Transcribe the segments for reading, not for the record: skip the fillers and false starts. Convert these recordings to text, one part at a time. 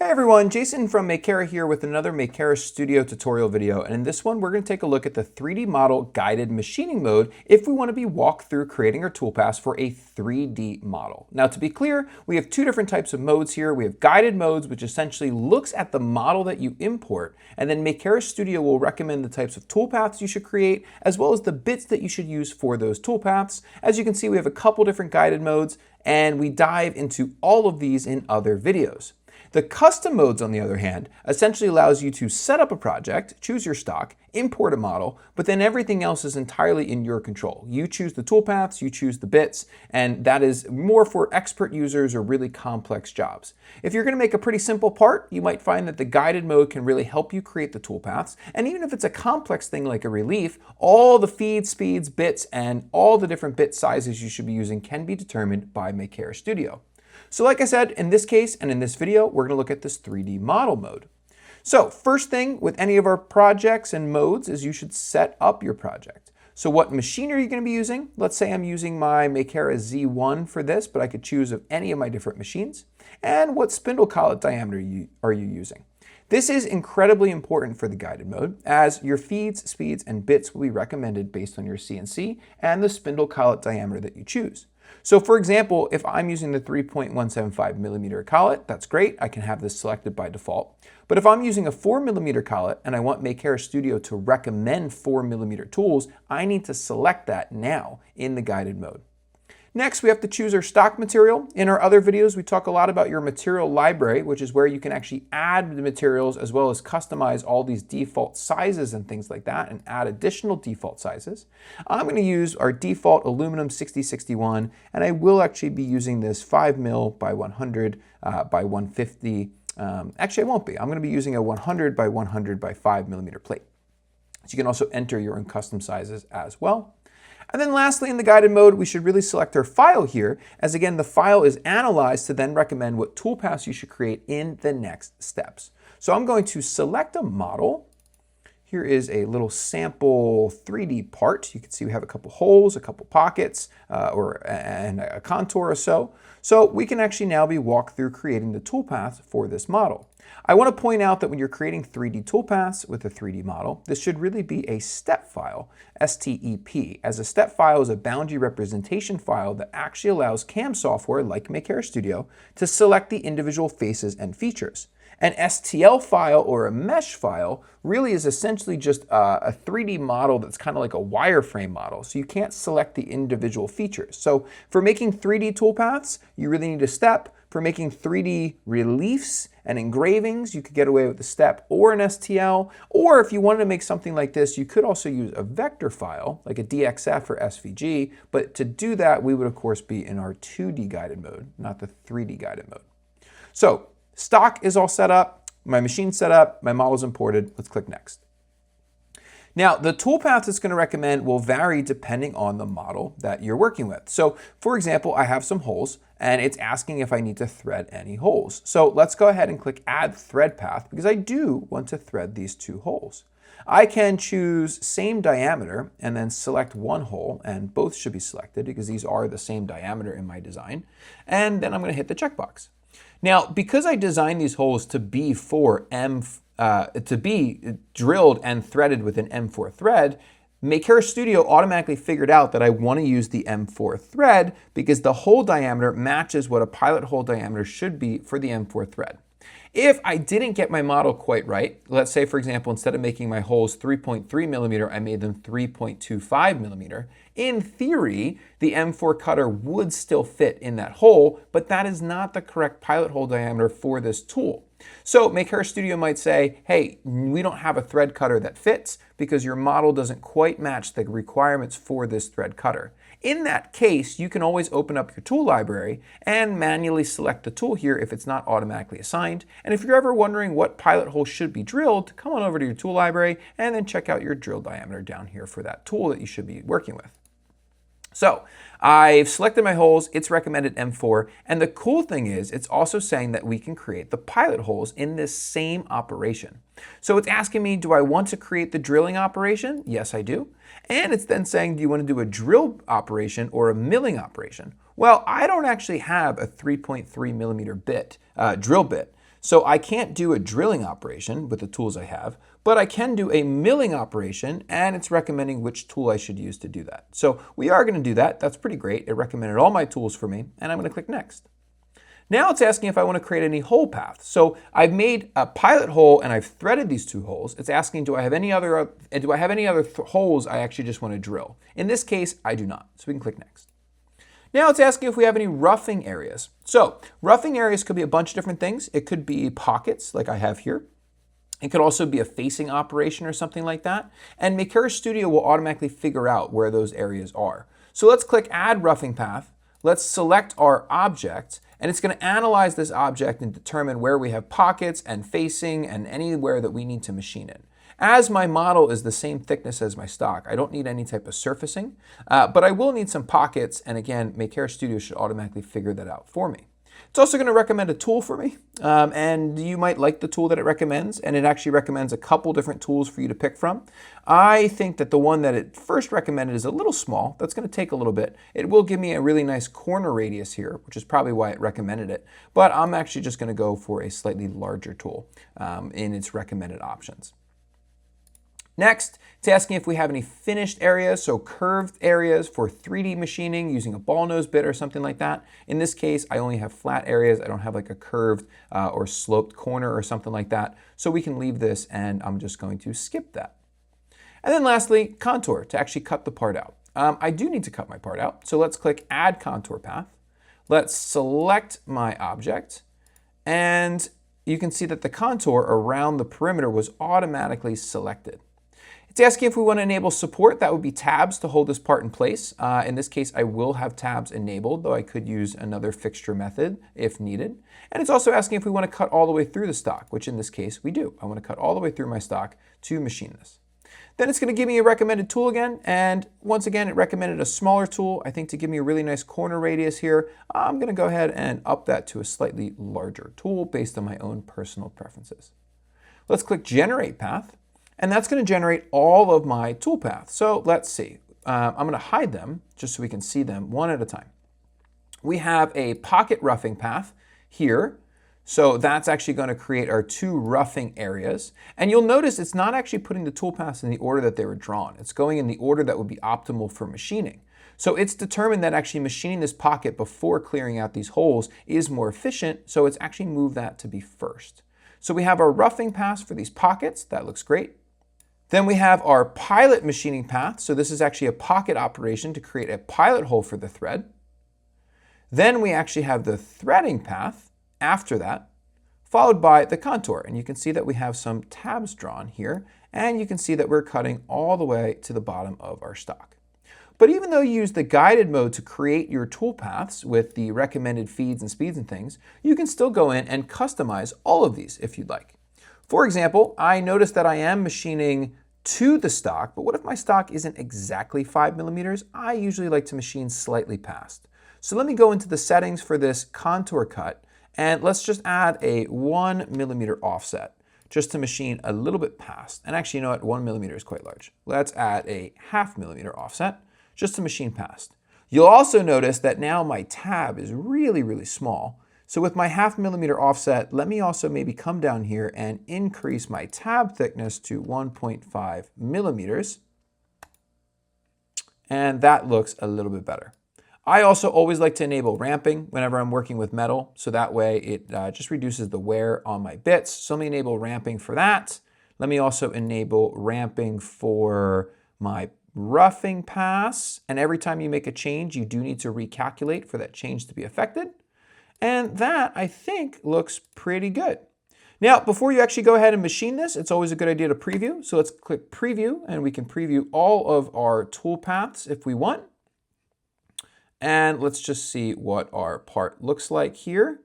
Hey everyone, Jason from Makera here with another Makera Studio tutorial video, and in this one we're going to take a look at the 3D model guided machining mode if we want to be walked through creating our toolpaths for a 3D model. Now to be clear, we have two different types of modes here. We have guided modes, which essentially looks at the model that you import, and then Makera Studio will recommend the types of toolpaths you should create, as well as the bits that you should use for those toolpaths. As you can see, we have a couple different guided modes, and we dive into all of these in other videos. The custom modes, on the other hand, essentially allows you to set up a project, choose your stock, import a model, but then everything else is entirely in your control. You choose the toolpaths, you choose the bits, and that is more for expert users or really complex jobs. If you're going to make a pretty simple part, you might find that the guided mode can really help you create the toolpaths, and even if it's a complex thing like a relief, all the feeds, speeds, bits, and all the different bit sizes you should be using can be determined by Makera Studio. So like I said, in this case and in this video, we're going to look at this 3D model mode. So first thing with any of our projects and modes is you should set up your project. So what machine are you going to be using? Let's say I'm using my Makera Z1 for this, but I could choose of any of my different machines. And what spindle collet diameter are you using? This is incredibly important for the guided mode, as your feeds, speeds, and bits will be recommended based on your CNC and the spindle collet diameter that you choose. So for example, if I'm using the 3.175 millimeter collet, that's great. I can have this selected by default. But if I'm using a 4 millimeter collet and I want Makera Studio to recommend 4 millimeter tools, I need to select that now in the guided mode. Next, we have to choose our stock material. In our other videos, we talk a lot about your material library, which is where you can actually add the materials as well as customize all these default sizes and things like that and add additional default sizes. I'm going to use our default aluminum 6061, and I will actually be using this 5 mil by 100 by 150. Actually, I won't be. I'm going to be using a 100 by 100 by 5 millimeter plate. So you can also enter your own custom sizes as well. And then lastly, in the guided mode, we should really select our file here, as again, the file is analyzed to then recommend what toolpaths you should create in the next steps. So I'm going to select a model. Here is a little sample 3D part. You can see we have a couple holes, a couple pockets, and a contour or so. So we can actually now be walked through creating the toolpath for this model. I want to point out that when you're creating 3D toolpaths with a 3D model, this should really be a step file, STEP, as a step file is a boundary representation file that actually allows CAM software like Makera Studio to select the individual faces and features. An STL file or a mesh file really is essentially just a 3D model that's kind of like a wireframe model, so you can't select the individual features. So for making 3D toolpaths, you really need a step. For making 3D reliefs and engravings, you could get away with a step or an STL, or if you wanted to make something like this, you could also use a vector file, like a DXF or SVG, but to do that, we would of course be in our 2D guided mode, not the 3D guided mode. So stock is all set up, my machine's set up, my model's imported. Let's click next. Now, the toolpath it's going to recommend will vary depending on the model that you're working with. So, for example, I have some holes, and it's asking if I need to thread any holes. So let's go ahead and click Add Thread Path, because I do want to thread these two holes. I can choose same diameter and then select one hole, and both should be selected because these are the same diameter in my design. And then I'm going to hit the checkbox. Now, because I designed these holes to be to be drilled and threaded with an M4 thread, Makera Studio automatically figured out that I want to use the M4 thread because the hole diameter matches what a pilot hole diameter should be for the M4 thread. If I didn't get my model quite right, let's say, for example, instead of making my holes 3.3 millimeter, I made them 3.25 millimeter. In theory, the M4 cutter would still fit in that hole, but that is not the correct pilot hole diameter for this tool. So Makera Studio might say, hey, we don't have a thread cutter that fits because your model doesn't quite match the requirements for this thread cutter. In that case, you can always open up your tool library and manually select the tool here if it's not automatically assigned. And if you're ever wondering what pilot hole should be drilled, come on over to your tool library and then check out your drill diameter down here for that tool that you should be working with. So I've selected my holes, it's recommended M4, and the cool thing is it's also saying that we can create the pilot holes in this same operation. So it's asking me, do I want to create the drilling operation? Yes, I do. And it's then saying, do you want to do a drill operation or a milling operation? Well, I don't actually have a 3.3 millimeter drill bit. So I can't do a drilling operation with the tools I have, but I can do a milling operation, and it's recommending which tool I should use to do that. So we are going to do that. That's pretty great. It recommended all my tools for me, and I'm going to click Next. Now it's asking if I want to create any hole paths. So I've made a pilot hole and I've threaded these two holes. It's asking, do I have any other holes I actually just want to drill? In this case, I do not. So we can click Next. Now it's asking if we have any roughing areas. So roughing areas could be a bunch of different things. It could be pockets like I have here. It could also be a facing operation or something like that. And Makera Studio will automatically figure out where those areas are. So let's click Add Roughing Path. Let's select our object, and it's going to analyze this object and determine where we have pockets and facing and anywhere that we need to machine it. As my model is the same thickness as my stock, I don't need any type of surfacing, but I will need some pockets, and again, Makera Studio should automatically figure that out for me. It's also going to recommend a tool for me, and you might like the tool that it recommends, and it actually recommends a couple different tools for you to pick from. I think that the one that it first recommended is a little small. That's going to take a little bit. It will give me a really nice corner radius here, which is probably why it recommended it, but I'm actually just going to go for a slightly larger tool in its recommended options. Next, it's asking if we have any finished areas, so curved areas for 3D machining using a ball nose bit or something like that. In this case, I only have flat areas. I don't have like a curved or sloped corner or something like that. So we can leave this, and I'm just going to skip that. And then lastly, contour to actually cut the part out. I do need to cut my part out. So let's click Add Contour Path. Let's select my object, and you can see that the contour around the perimeter was automatically selected. It's asking if we want to enable support. That would be tabs to hold this part in place. In this case, I will have tabs enabled, though I could use another fixture method if needed. And it's also asking if we want to cut all the way through the stock, which in this case we do. I want to cut all the way through my stock to machine this. Then it's going to give me a recommended tool again. And once again, it recommended a smaller tool, I think, to give me a really nice corner radius here. I'm going to go ahead and up that to a slightly larger tool based on my own personal preferences. Let's click Generate Path. And that's going to generate all of my tool paths. So let's see. I'm going to hide them just so we can see them one at a time. We have a pocket roughing path here. So that's actually going to create our two roughing areas. And you'll notice it's not actually putting the tool paths in the order that they were drawn. It's going in the order that would be optimal for machining. So it's determined that actually machining this pocket before clearing out these holes is more efficient. So it's actually moved that to be first. So we have our roughing paths for these pockets. That looks great. Then we have our pilot machining path. So this is actually a pocket operation to create a pilot hole for the thread. Then we actually have the threading path after that, followed by the contour. And you can see that we have some tabs drawn here, and you can see that we're cutting all the way to the bottom of our stock. But even though you use the guided mode to create your tool paths with the recommended feeds and speeds and things, you can still go in and customize all of these if you'd like. For example, I noticed that I am machining to the stock, but what if my stock isn't exactly 5 millimeters? I usually like to machine slightly past. So let me go into the settings for this contour cut, and let's just add a 1 millimeter offset just to machine a little bit past. And actually, you know what? 1 millimeter is quite large. Let's add a 0.5 millimeter offset just to machine past. You'll also notice that now my tab is really, really small. So with my 0.5 millimeter offset, let me also maybe come down here and increase my tab thickness to 1.5 millimeters. And that looks a little bit better. I also always like to enable ramping whenever I'm working with metal, so that way it just reduces the wear on my bits. So let me enable ramping for that. Let me also enable ramping for my roughing pass. And every time you make a change, you do need to recalculate for that change to be affected. And that, I think, looks pretty good. Now, before you actually go ahead and machine this, it's always a good idea to preview. So let's click Preview, and we can preview all of our tool paths if we want. And let's just see what our part looks like here.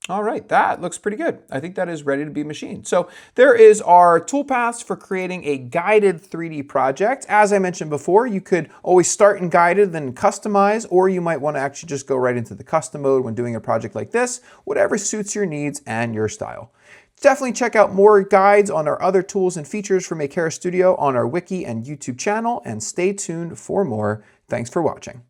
All right, that looks pretty good. I think that is ready to be machined. So there is our toolpaths for creating a guided 3D project. As I mentioned before, you could always start in guided, then customize, or you might want to actually just go right into the custom mode when doing a project like this, whatever suits your needs and your style. Definitely check out more guides on our other tools and features from Makera Studio on our Wiki and YouTube channel, and stay tuned for more. Thanks for watching.